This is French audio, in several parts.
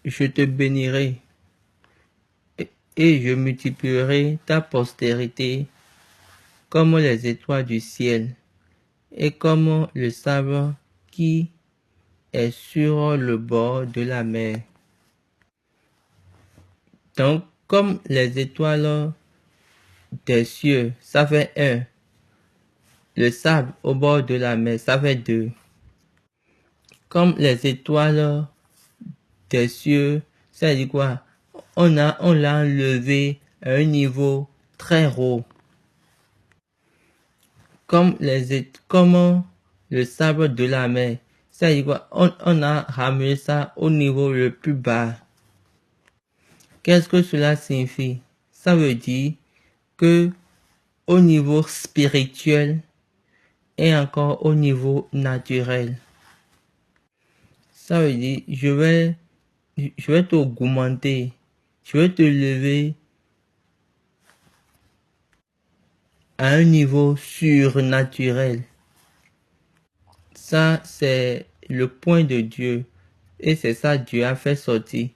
je te bénirai et je multiplierai ta postérité comme les étoiles du ciel et comme le sable qui est sur le bord de la mer. Donc, comme les étoiles des cieux, ça fait 1. Le sable au bord de la mer, ça fait 2. Comme les étoiles des cieux, ça dit quoi? On l'a enlevé à un niveau très haut. Comme le sable de la mer, ça dit quoi? On a ramené ça au niveau le plus bas. Qu'est-ce que cela signifie? Ça veut dire que au niveau spirituel et encore au niveau naturel. Ça veut dire je vais t'augmenter, je vais te lever à un niveau surnaturel. Ça, c'est le point de Dieu. Et c'est ça Dieu a fait sortir.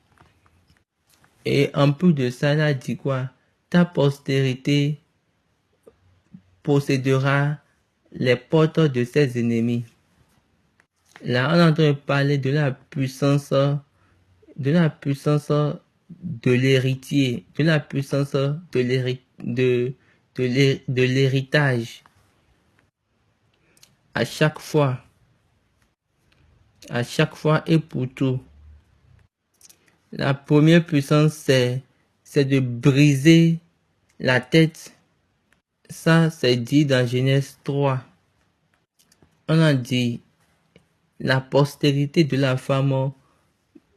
Et en plus de ça, il a dit quoi? Ta postérité possédera les portes de ses ennemis. Là, on est en train de parler de la puissance de l'héritier, de la puissance de l'héritage. À chaque fois et pour tout. La première puissance, c'est de briser la tête. Ça, c'est dit dans Genèse 3. On a dit, la postérité de la femme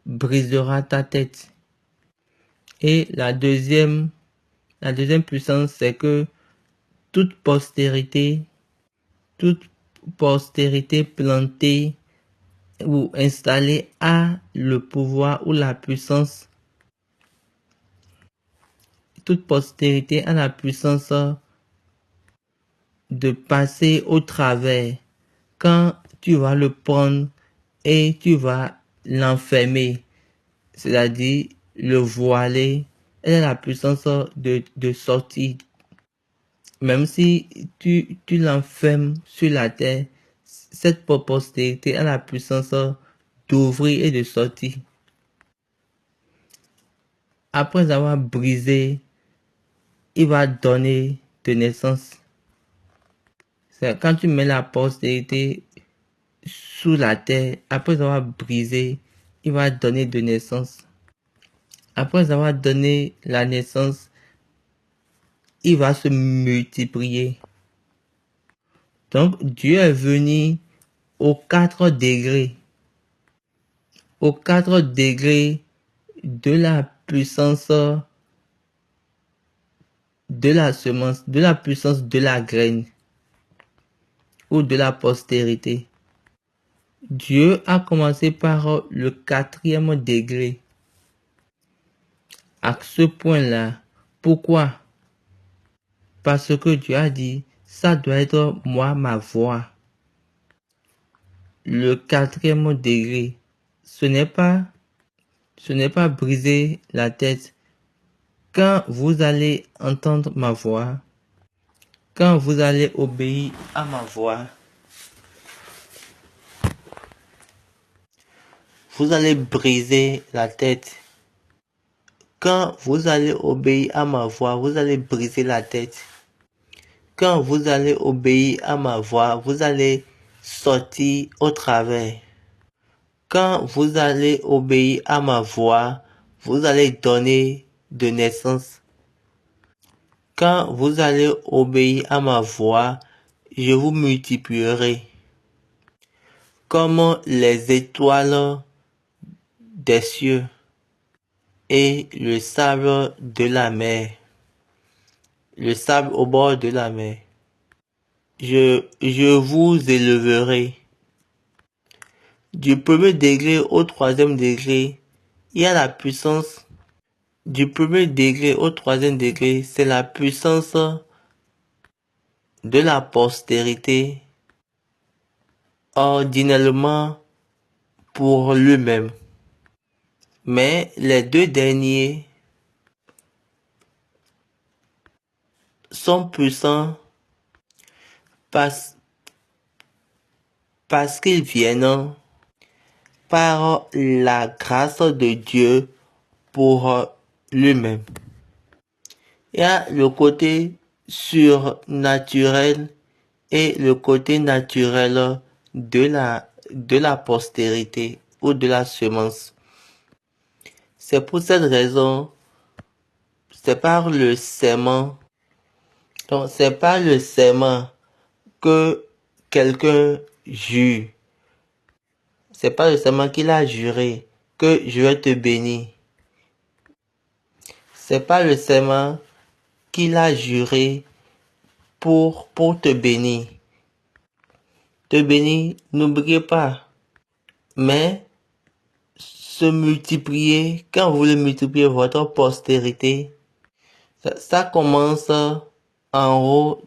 brisera ta tête. Et la deuxième puissance, c'est que toute postérité plantée ou installée a le pouvoir ou la puissance. Toute postérité a la puissance de passer au travers quand tu vas le prendre et tu vas l'enfermer, c'est-à-dire le voiler. Elle a la puissance de sortir. Même si tu l'enfermes sur la terre, cette postérité a la puissance d'ouvrir et de sortir. Après avoir brisé, il va donner de naissance. C'est quand tu mets la postérité sous la terre, après avoir brisé, il va donner de naissance. Après avoir donné la naissance, il va se multiplier. Donc, Dieu est venu aux 4 degrés. Aux 4 degrés de la puissance de la semence, de la puissance de la graine ou de la postérité. Dieu a commencé par le 4e degré. À ce point-là, pourquoi? Parce que Dieu a dit, ça doit être moi, ma voix. Le 4e degré, ce n'est pas briser la tête. Quand vous allez entendre ma voix, quand vous allez obéir à ma voix, vous allez briser la tête. Quand vous allez obéir à ma voix, vous allez briser la tête. Quand vous allez obéir à ma voix, vous allez sortir au travers. Quand vous allez obéir à ma voix, vous allez donner de naissance. Quand vous allez obéir à ma voix, je vous multiplierai comme les étoiles des cieux et le sable de la mer, le sable au bord de la mer. Je vous éleverai. Du 1er degré au 3e degré, il y a la puissance. Du 1er degré au 3e degré, c'est la puissance de la postérité ordinairement pour lui-même. Mais les deux derniers sont puissants parce qu'ils viennent par la grâce de Dieu pour lui-même. Il y a le côté surnaturel et le côté naturel de la postérité ou de la semence. C'est pour cette raison, c'est par le serment. Donc, c'est par le serment que quelqu'un jure. C'est pas le serment qu'il a juré que je vais te bénir. C'est pas le serment qu'il a juré pour te bénir. Te bénir, n'oubliez pas. Mais se multiplier, quand vous le multipliez votre postérité, ça commence en haut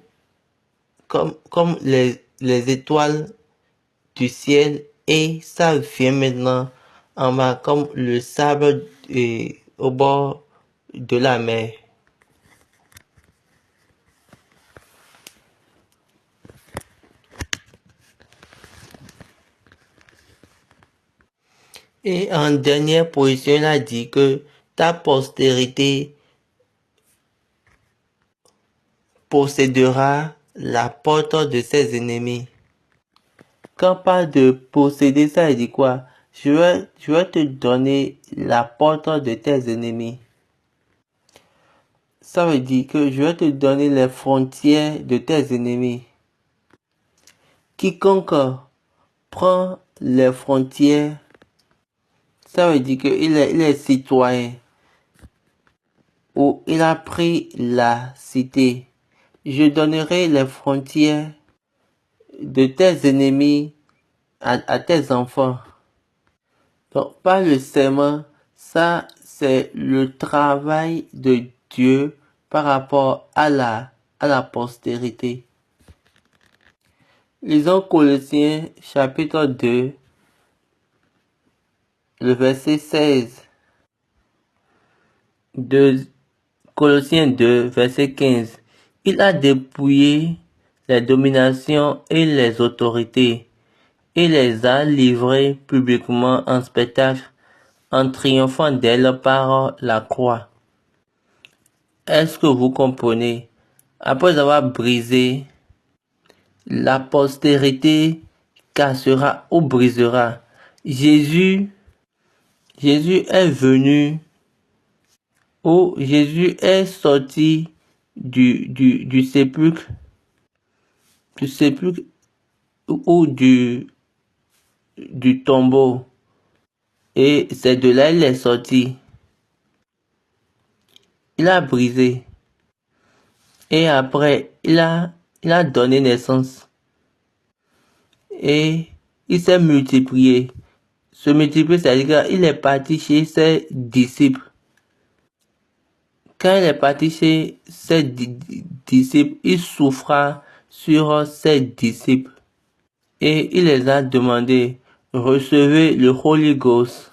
comme les étoiles du ciel et ça vient maintenant en bas comme le sable au bord de la mer. Et en dernière position, il a dit que ta postérité possédera la porte de ses ennemis. Quand on parle de posséder, ça dit quoi? Je vais te donner la porte de tes ennemis. Ça veut dire que je vais te donner les frontières de tes ennemis. Quiconque prend les frontières, ça veut dire qu'il est citoyen ou il a pris la cité. Je donnerai les frontières de tes ennemis à tes enfants. Donc, par le serment, ça, c'est le travail de Dieu par rapport à la postérité. Lisons Colossiens chapitre 2, le verset 16. Colossiens 2, verset 15. Il a dépouillé les dominations et les autorités et les a livrées publiquement en spectacle en triomphant d'elles par la croix. Est-ce que vous comprenez? Après avoir brisé, la postérité cassera ou brisera. Jésus est venu ou Jésus est sorti du sépulcre ou du tombeau. Et c'est de là il est sorti. Il a brisé. Et après, il a donné naissance. Et il s'est multiplié. Se multiplier, c'est-à-dire qu'il est parti chez ses disciples. Quand il est parti chez ses disciples, il souffra sur ses disciples. Et il les a demandé, recevez le Holy Ghost.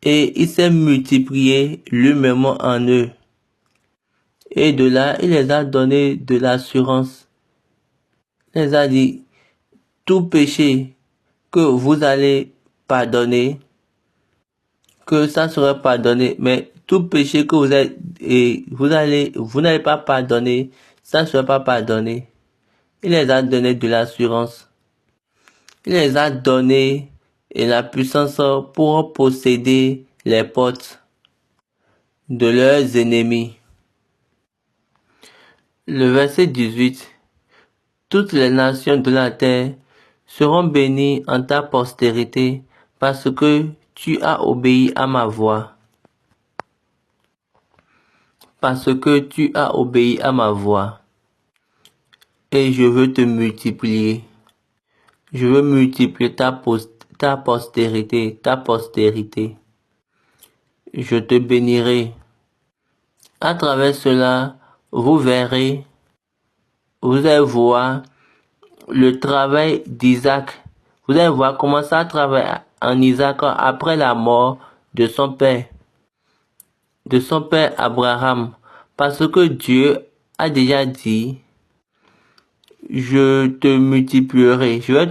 Et il s'est multiplié lui-même en eux. Et de là, il les a donné de l'assurance. Il les a dit, tout péché que vous allez pardonner, que ça sera pardonné. Mais tout péché que vous n'allez pas pardonner, ça ne sera pas pardonné. Il les a donné de l'assurance. Il les a donné la puissance pour posséder les portes de leurs ennemis. Le verset 18. Toutes les nations de la terre seront bénies en ta postérité parce que tu as obéi à ma voix. Parce que tu as obéi à ma voix. Et je veux te multiplier. Je veux multiplier ta postérité, ta postérité. Je te bénirai. À travers cela, vous verrez, vous allez voir le travail d'Isaac. Vous allez voir comment ça travaille en Isaac après la mort de son père Abraham, parce que Dieu a déjà dit, je vais te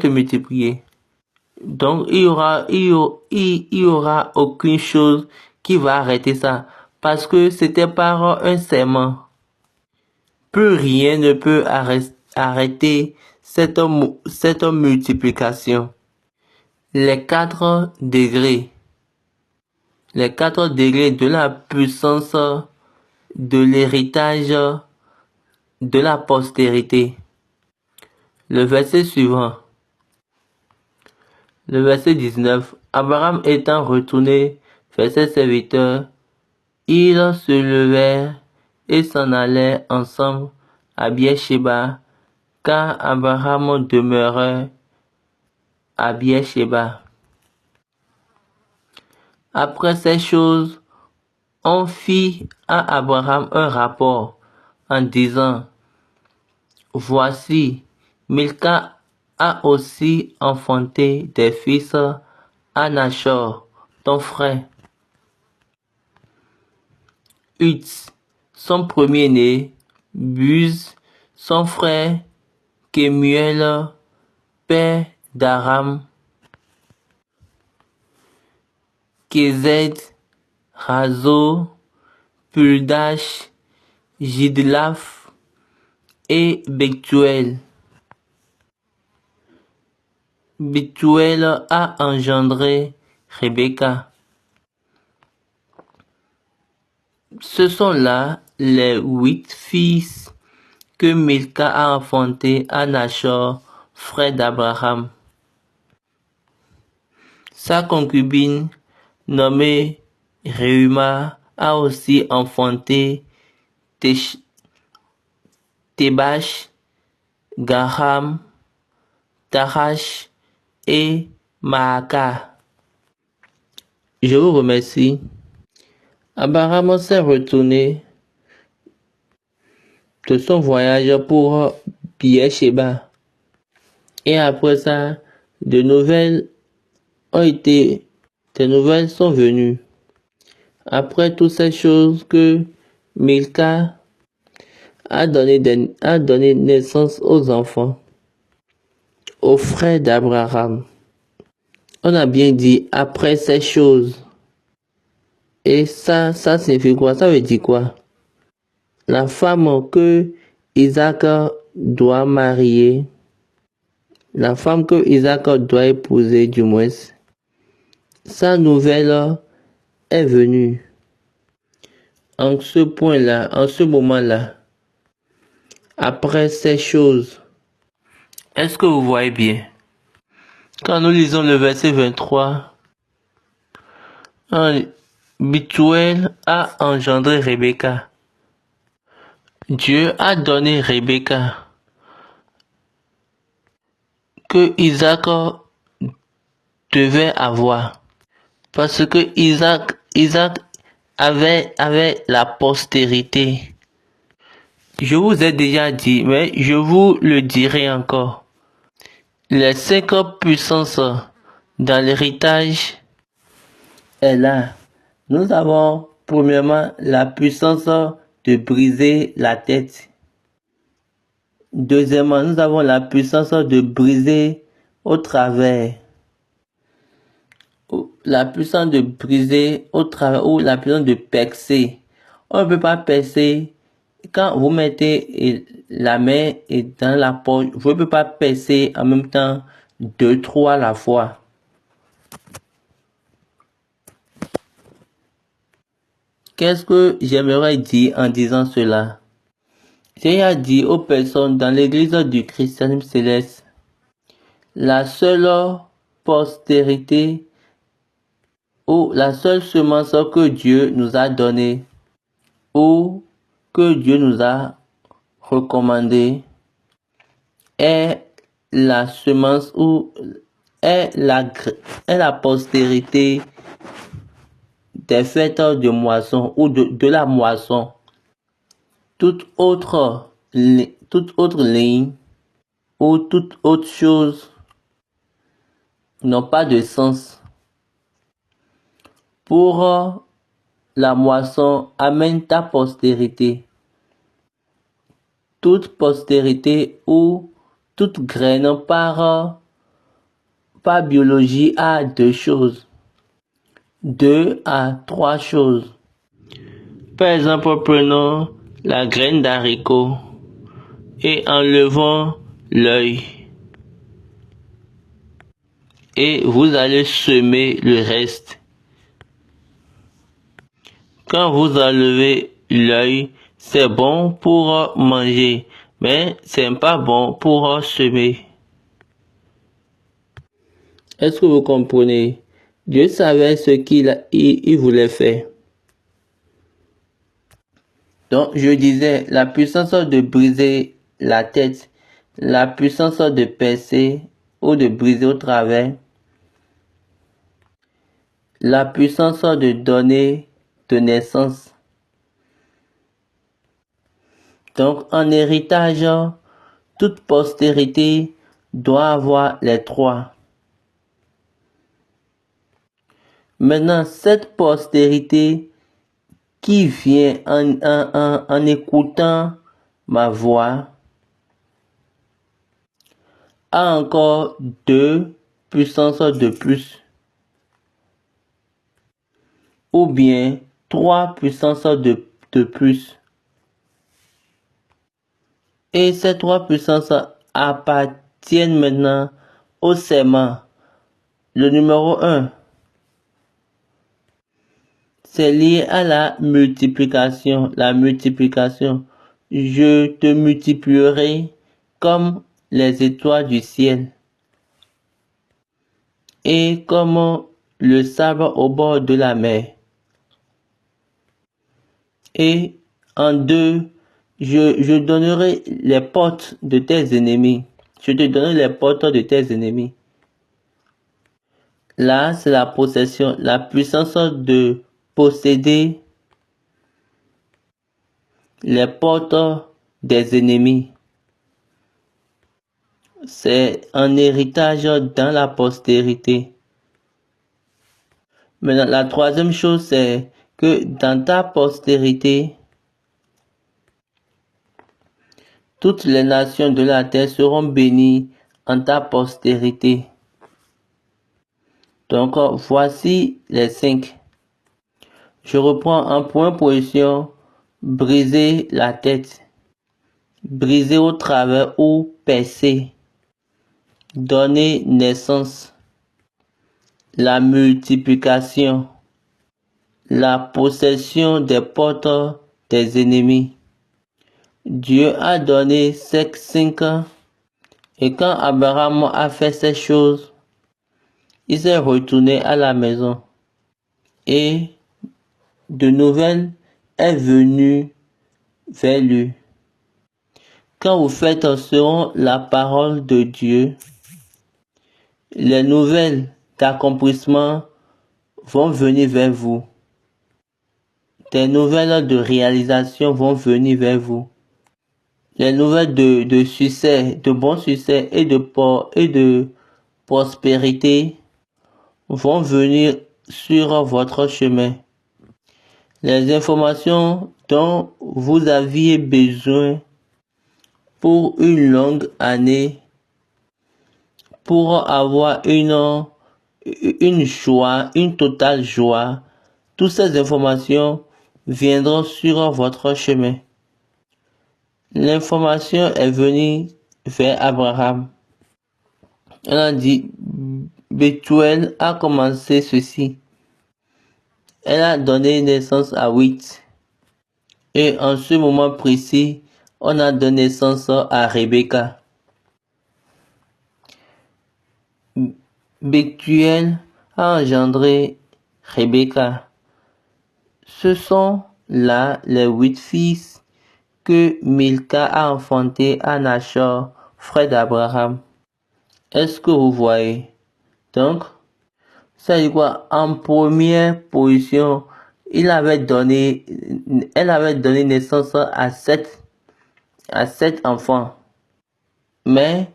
multiplier. Donc il y aura aucune chose qui va arrêter ça, parce que c'était par un serment. Plus rien ne peut arrêter cette multiplication. Les 4 degrés de la puissance de l'héritage de la postérité. Le verset suivant. Le verset 19. Abraham étant retourné vers ses serviteurs, ils se levèrent et s'en allèrent ensemble à Beersheba, car Abraham demeurait à Beersheba. Après ces choses, on fit à Abraham un rapport en disant, voici, Milca a aussi enfanté des fils à Nachor, ton frère. Uts, son premier-né, Buz, son frère, Kemuel, père d'Aram, Kézed, Razo, Puldash, Jidlaf et Bectuel. Bectuel a engendré Rebecca. Ce sont là les 8 fils que Milca a enfantés à Nachor, frère d'Abraham. Sa concubine, nommée Reuma, a aussi enfanté Tebash, Gaham, Tarash et Maaka. Je vous remercie. Abraham s'est retourné de son voyage pour Beersheba. Et après ça, des nouvelles sont venues. Après toutes ces choses que Milca a donné naissance aux enfants, aux frères d'Abraham. On a bien dit après ces choses. Et ça signifie quoi? Ça veut dire quoi? La femme que Isaac doit marier, la femme que Isaac doit épouser du moins, sa nouvelle est venue. En ce point-là, en ce moment-là, après ces choses, est-ce que vous voyez bien? Quand nous lisons le verset 23, Bethuel a engendré Rebecca. Dieu a donné Rebecca que Isaac devait avoir. Parce que Isaac avait la postérité. Je vous ai déjà dit, mais je vous le dirai encore. Les 5 puissances dans l'héritage est là. Nous avons premièrement la puissance de briser la tête. Deuxièmement, nous avons la puissance de briser au travers. La puissance de briser au travers ou la puissance de percer. On ne peut pas percer. Quand vous mettez la main dans la poche, vous ne pouvez pas percer en même temps 2, 3 à la fois. Qu'est-ce que j'aimerais dire en disant cela? J'ai dit aux personnes dans l'église du christianisme céleste, la seule postérité ou la seule semence que Dieu nous a donnée ou que Dieu nous a recommandée est la semence ou est la postérité des fêtes de moisson ou de la moisson. Toute autre ligne ou toute autre chose n'ont pas de sens. pour la moisson, amène ta postérité. Toute postérité ou toute graine par biologie a deux choses. 2 à 3 choses. Par exemple, prenons la graine d'haricot et enlevons l'œil. Et vous allez semer le reste. Quand vous enlevez l'œil, c'est bon pour manger, mais c'est pas bon pour semer. Est-ce que vous comprenez? Dieu savait ce qu'il voulait faire. Donc, je disais, la puissance de briser la tête, la puissance de percer ou de briser au travers, la puissance de donner de naissance. Donc, en héritage, toute postérité doit avoir les trois. Maintenant, cette postérité qui vient en écoutant ma voix a encore 2 puissances de plus, ou bien 3 puissances de plus. Et ces 3 puissances appartiennent maintenant au serment. Le numéro 1, c'est lié à la multiplication. La multiplication. Je te multiplierai comme les étoiles du ciel et comme le sable au bord de la mer. Et en 2, je donnerai les portes de tes ennemis. Je te donnerai les portes de tes ennemis. Là, c'est la possession, la puissance de posséder les portes des ennemis. C'est un héritage dans la postérité. Maintenant, la troisième chose, c'est que dans ta postérité, toutes les nations de la terre seront bénies en ta postérité. Donc, voici les 5. Je reprends en point position, briser la tête, briser au travers ou percer, donner naissance, la multiplication, la possession des portes des ennemis. Dieu a donné ces 5 et quand Abraham a fait ces choses, il s'est retourné à la maison et de nouvelles est venue vers lui. Quand vous faites selon la parole de Dieu, les nouvelles d'accomplissement vont venir vers vous. Des nouvelles de réalisation vont venir vers vous. Les nouvelles de succès, de bon succès et de prospérité vont venir sur votre chemin. Les informations dont vous aviez besoin pour une longue année, pour avoir une joie, une totale joie, toutes ces informations viendront sur votre chemin. L'information est venue vers Abraham. Elle a dit, Bethuel a commencé ceci. Elle a donné naissance à 8. Et en ce moment précis, on a donné naissance à Rebecca. Bethuel a engendré Rebecca. Ce sont là les 8 fils que Milka a enfantés à Nachor, frère d'Abraham. Est-ce que vous voyez? Donc, ça dit quoi? En première position, elle avait donné naissance à 7 enfants. Mais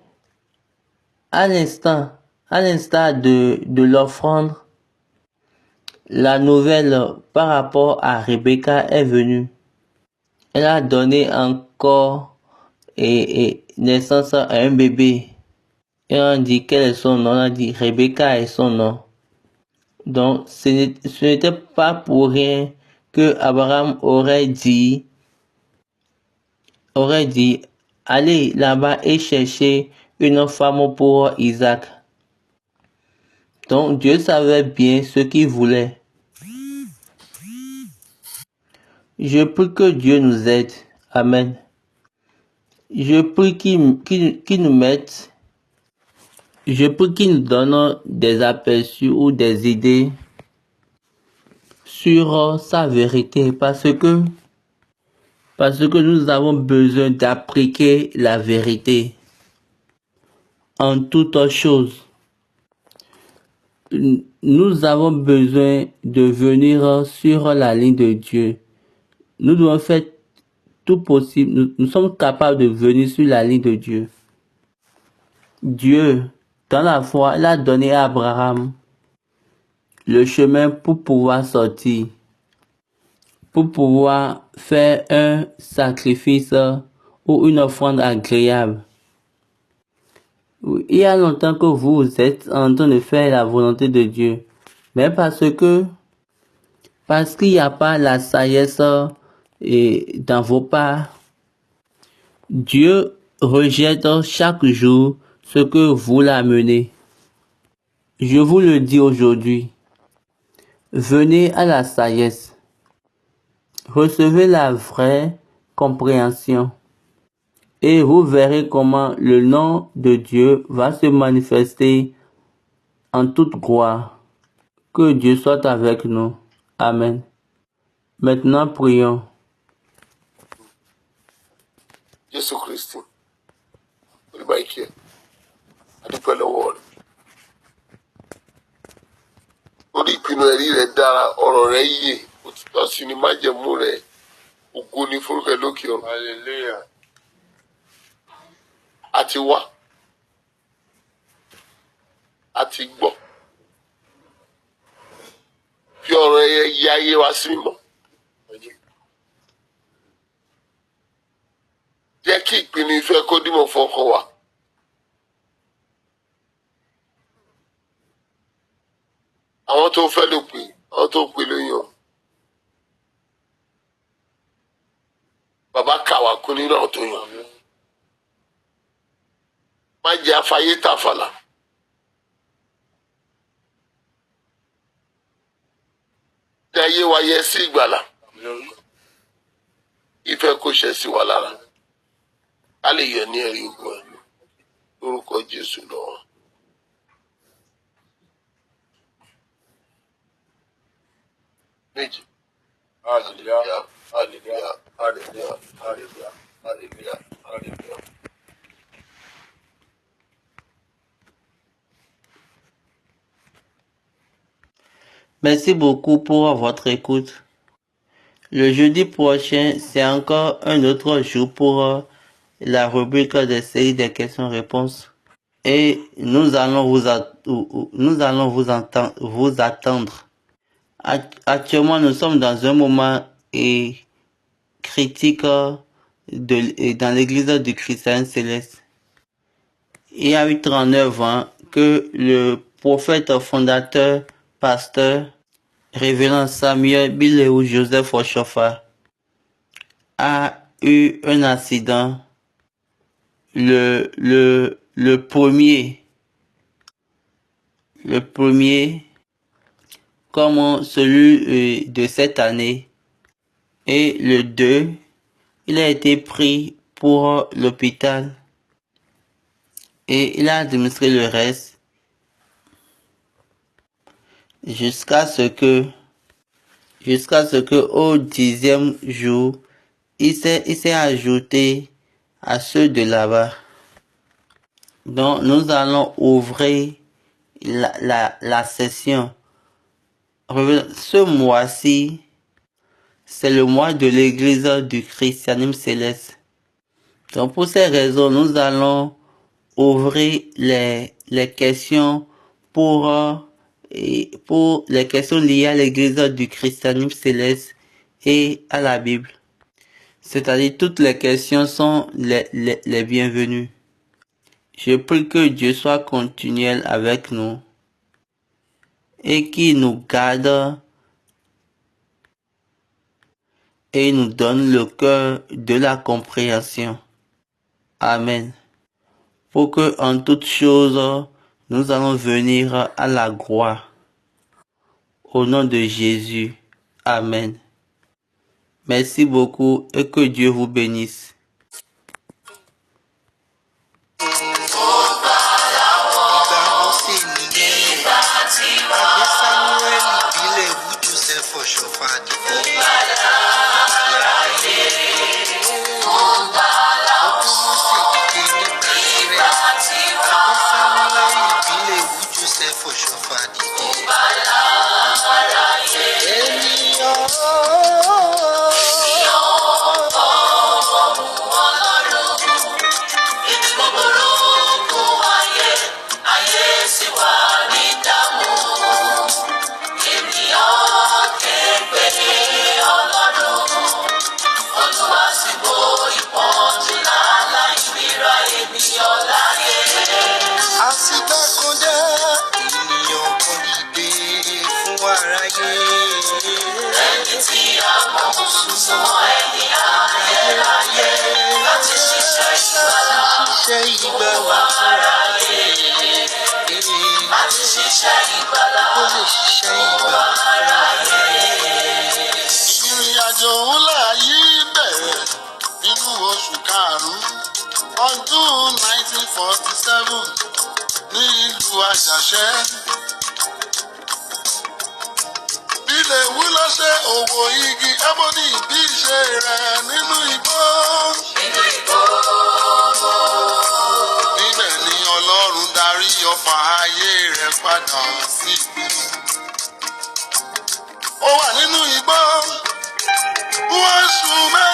à l'instar de l'offrande, la nouvelle par rapport à Rebecca est venue. Elle a donné encore naissance à un bébé. Et on dit quel est son nom, on a dit Rebecca est son nom. Donc ce n'était pas pour rien que Abraham aurait dit, allez là-bas et chercher une femme pour Isaac. Donc Dieu savait bien ce qu'il voulait. Je prie que Dieu nous aide. Amen. Je prie qu'il nous mette. Je prie qu'il nous donne des aperçus ou des idées sur sa vérité parce que nous avons besoin d'appliquer la vérité en toutes choses. Nous avons besoin de venir sur la ligne de Dieu. Nous devons faire tout possible. Nous sommes capables de venir sur la ligne de Dieu. Dieu, dans la foi, il a donné à Abraham le chemin pour pouvoir sortir, pour pouvoir faire un sacrifice ou une offrande agréable. Il y a longtemps que vous êtes en train de faire la volonté de Dieu, mais parce qu'il n'y a pas la sagesse dans vos pas, Dieu rejette chaque jour ce que vous l'amenez. Je vous le dis aujourd'hui, venez à la sagesse, recevez la vraie compréhension et vous verrez comment le nom de Dieu va se manifester en toute gloire. Que Dieu soit avec nous. Amen. Maintenant, prions. Jésù Kristi, olùbáyìí adúpẹ́ lọ́wọ́ rẹ̀. Orí ìpinnu ẹ̀rí rẹ̀ dára, ọ̀rọ̀ rẹ̀ yè, òtítọ́ sí ni májẹ̀mú rẹ̀, ògo ni forúkọ rẹ̀ lókè ọ̀run. Hallelujah. A ti wá, a ti gbọ́. Fi ọ̀rọ̀ ẹ̀yẹ yí ayé wa sí mímọ́. Jẹ́ kí ìpinnu ìfẹ́ kó dímọ̀ fọ́kàn wa. Àwọn tó fẹ́ ló pè, àwọn tó pè ló yàn. Bàbá kà wá kún nínú àwọn tó yàn. Má jẹ́ afáyé tàfàlà. Jẹ́ ayé wa yẹ sí ìgbàlà. Ìfẹ́ kó ṣẹ sí wa lára. A lè yọ ní ẹ̀rí ogun ẹ̀ lórúkọ Jésù lọ́wọ́. Méjì. Hallelujah, hallelujah, hallelujah, hallelujah, hallelujah, hallelujah. Merci beaucoup pour votre écoute. Le jeudi prochain, c'est encore un autre jour pour la rubrique des séries des questions-réponses. Et nous allons vous attendre. Actuellement, nous sommes dans un moment critique dans l'église du Christ Céleste. Il y a eu 39 ans que le prophète fondateur, pasteur, révérend Samuel Biléou Joseph Oshofa a eu un accident le premier comme celui de cette année, et le 2, il a été pris pour l'hôpital et il a administré le reste jusqu'à ce que au 10e jour, il s'est ajouté à ceux de là-bas. Donc nous allons ouvrir la session. Ce mois-ci, c'est le mois de l'église du christianisme céleste. Donc pour ces raisons, nous allons ouvrir les questions pour et pour les questions liées à l'église du christianisme céleste et à la Bible. C'est-à-dire toutes les questions sont les bienvenues. Je prie que Dieu soit continuel avec nous et qu'il nous garde et nous donne le cœur de la compréhension. Amen. Pour que en toutes choses, nous allons venir à la gloire. Au nom de Jésus. Amen. Merci beaucoup et que Dieu vous bénisse. Ìrìnàjò ńlá yìí bẹ̀rẹ̀ nínú oṣù karùn-ún ọdún 1947 ní ìlú Àjàṣẹ́. Ilẹ̀ Ìwú ló ṣe òwò igi ebony bí ìṣe rẹ̀ nínú igbó. Níbẹ̀ ni Ọlọ́run darí ọfà ayé rẹ̀ padà sí ibi. Ó wà nínú igbó fún oṣù mẹ́rin.